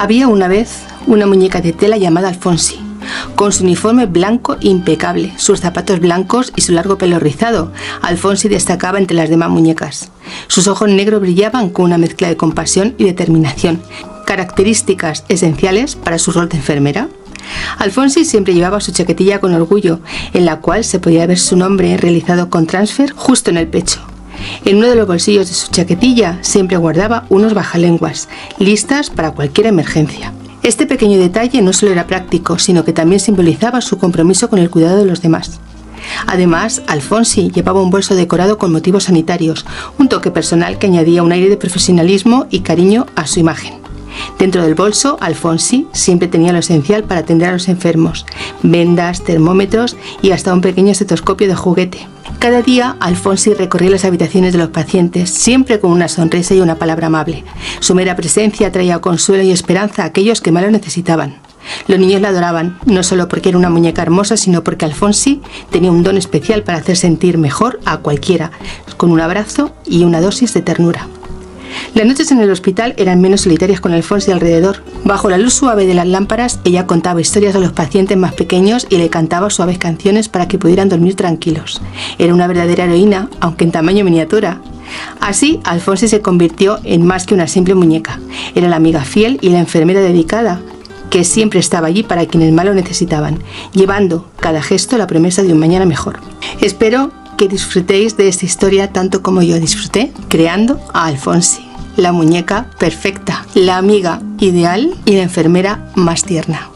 Había una vez una muñeca de tela llamada Alfonsi, con su uniforme blanco impecable, sus zapatos blancos y su largo pelo rizado. Alfonsi destacaba entre las demás muñecas. Sus ojos negros brillaban con una mezcla de compasión y determinación, características esenciales para su rol de enfermera. Alfonsi siempre llevaba su chaquetilla con orgullo, en la cual se podía ver su nombre realizado con transfer justo en el pecho. En uno de los bolsillos de su chaquetilla siempre guardaba unos bajalenguas, listas para cualquier emergencia. Este pequeño detalle no solo era práctico, sino que también simbolizaba su compromiso con el cuidado de los demás. Además, Alfonsi llevaba un bolso decorado con motivos sanitarios, un toque personal que añadía un aire de profesionalismo y cariño a su imagen. Dentro del bolso, Alfonsi siempre tenía lo esencial para atender a los enfermos: vendas, termómetros y hasta un pequeño estetoscopio de juguete. Cada día, Alfonsi recorría las habitaciones de los pacientes, siempre con una sonrisa y una palabra amable. Su mera presencia traía consuelo y esperanza a aquellos que más lo necesitaban. Los niños la adoraban, no solo porque era una muñeca hermosa, sino porque Alfonsi tenía un don especial para hacer sentir mejor a cualquiera, con un abrazo y una dosis de ternura. Las noches en el hospital eran menos solitarias con Alfonsi alrededor. Bajo la luz suave de las lámparas, ella contaba historias a los pacientes más pequeños y le cantaba suaves canciones para que pudieran dormir tranquilos. Era una verdadera heroína, aunque en tamaño miniatura. Así, Alfonsi se convirtió en más que una simple muñeca. Era la amiga fiel y la enfermera dedicada, que siempre estaba allí para quienes más lo necesitaban, llevando cada gesto la promesa de un mañana mejor. Espero que disfrutéis de esta historia tanto como yo disfruté creando a Alfonsi, la muñeca perfecta, la amiga ideal y la enfermera más tierna.